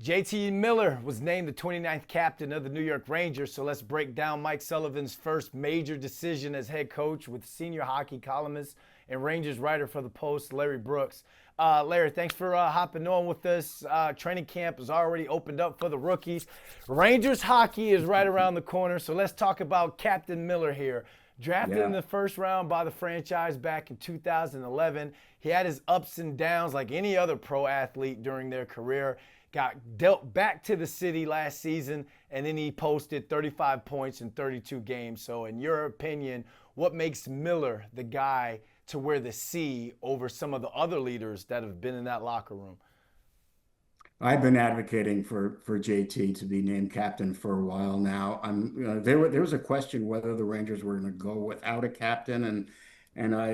JT Miller was named the 29th captain of the New York Rangers, so let's break down Mike Sullivan's first major decision as head coach with senior hockey columnist and Rangers writer for the Post, Larry Brooks. Larry, thanks for hopping on with us. Training camp is already opened up for the rookies. Rangers hockey is right around the corner, so let's talk about Captain Miller here. Drafted in Yeah, the first round by the franchise back in 2011, he had his ups and downs like any other pro athlete during their career. Got dealt back to the city last season, and then he posted 35 points in 32 games. So, in your opinion, what makes Miller the guy to wear the C over some of the other leaders that have been in that locker room? I've been advocating for JT to be named captain for a while now. There was a question whether the Rangers were going to go without a captain, and I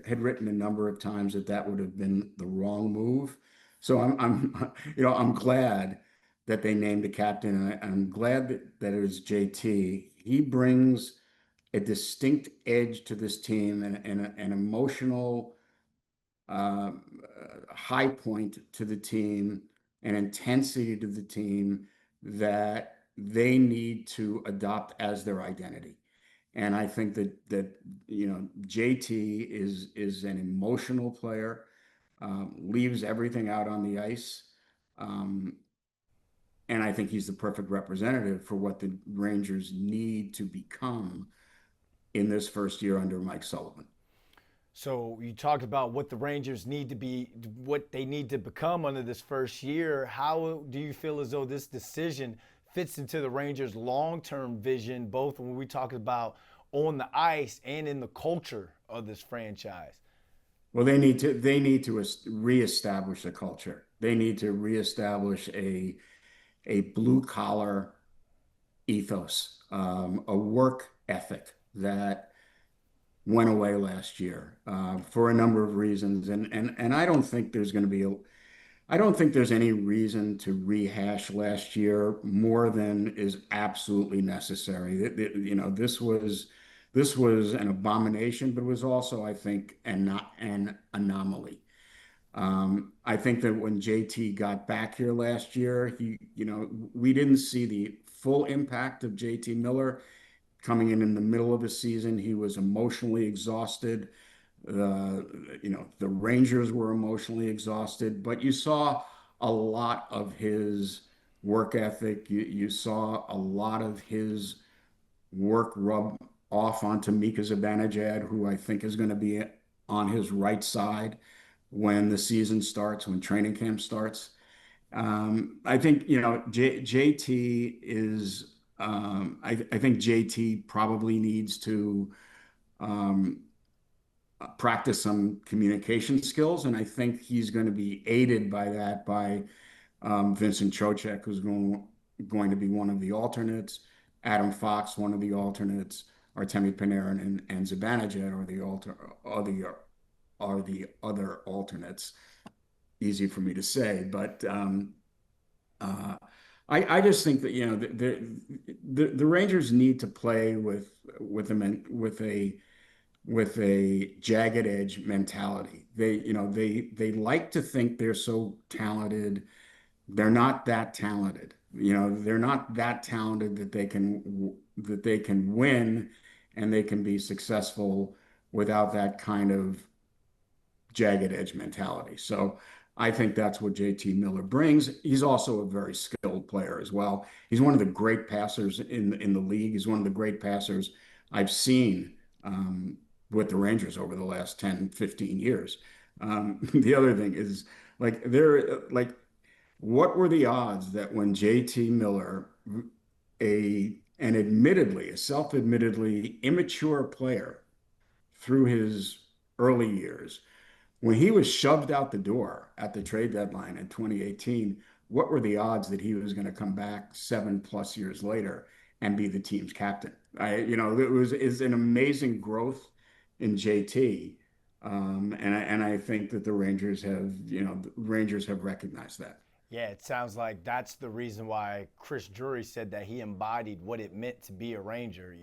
had written a number of times that that would have been the wrong move. So I'm I'm glad that they named a captain, and I'm glad that it was JT. He brings a distinct edge to this team and an emotional high point to the team and intensity to the team that they need to adopt as their identity. And I think that JT is an emotional player, leaves everything out on the ice, um, and I think he's the perfect representative for what the Rangers need to become in this first year under Mike Sullivan. So you talked about what the Rangers need to be, what they need to become under this first year. How do you feel as though this decision fits into the Rangers' long-term vision, both when we talk about on the ice and in the culture of this franchise? Well, they need to reestablish a culture. They need to reestablish a blue collar ethos, a work ethic that went away last year for a number of reasons. And I don't think there's going to be I don't think there's any reason to rehash last year more than is absolutely necessary. This was an abomination, but it was also, I think, an anomaly. I think that when JT got back here last year, we didn't see the full impact of JT Miller coming in the middle of the season. He was emotionally exhausted. The Rangers were emotionally exhausted, but you saw a lot of his work ethic. You saw a lot of his work rub off onto Mika Zibanejad, who I think is going to be on his right side when the season starts, when training camp starts. I think, JT is, I think JT probably needs to um, practice some communication skills, and I think he's going to be aided by that by Vincent Trocheck, who's going to be one of the alternates, Adam Fox, one of the alternates, Artemi Panarin and Zibanejad are the other alternates. Easy for me to say, but uh, I just think that the Rangers need to play with a jagged edge mentality. They like to think they're so talented. They're not that talented. They're not that talented that they can win and they can be successful without that kind of jagged edge mentality. So I think that's what JT Miller brings. He's also a very skilled player as well. He's one of the great passers in the league. He's one of the great passers I've seen with the Rangers over the last 10, 15 years. The other thing is like what were the odds that when JT Miller, a self-admittedly immature player through his early years, when he was shoved out the door at the trade deadline in 2018, what were the odds that he was going to come back 7+ years later and be the team's captain? It was is an amazing growth in JT, and I think that the Rangers have recognized that. Yeah, it sounds like that's the reason why Chris Drury said that he embodied what it meant to be a Ranger.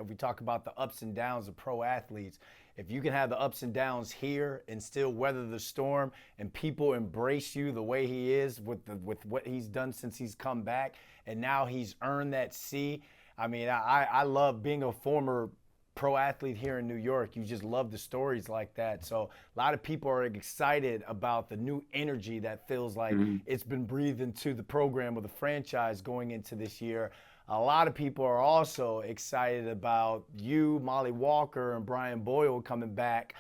We talk about the ups and downs of pro athletes. if you can have the ups and downs here and still weather the storm, and people embrace you the way he is with what he's done since he's come back, and now he's earned that C. I mean, I love being a former pro athlete here in New York. You just love the stories like that. So a lot of people are excited about the new energy that feels like it's been breathed into the program or the franchise going into this year. A lot of people are also excited about you, Molly Walker, and Brian Boyle coming back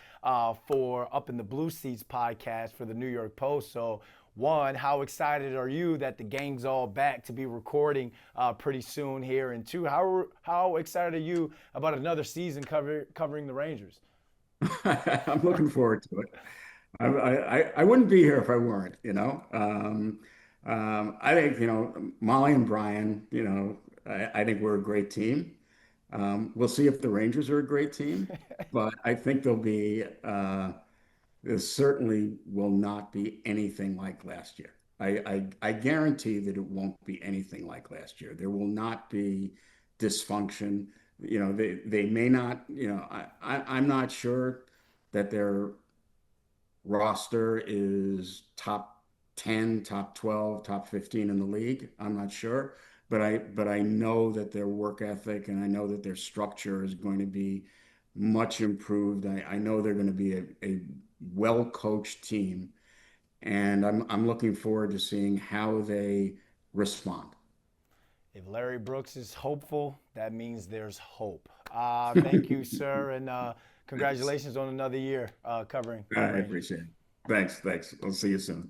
for Up in the Blue Seats podcast for the New York Post. So one, how excited are you that the gang's all back to be recording pretty soon here? And two, how excited are you about another season covering the Rangers? I'm looking forward to it. I wouldn't be here if I weren't, I think, Molly and Brian, I think we're a great team. We'll see if the Rangers are a great team, but I think there certainly will not be anything like last year. I guarantee that it won't be anything like last year. There will not be dysfunction. They may not, I'm not sure that their roster is top 10, top 12, top 15 in the league. I'm not sure, but I know that their work ethic and I know that their structure is going to be much improved. I know they're going to be a well-coached team, and I'm looking forward to seeing how they respond. If Larry Brooks is hopeful, that means there's hope. Thank you, sir, and Thanks. congratulations on another year covering I the Rangers. appreciate it. Thanks. Thanks. I'll see you soon.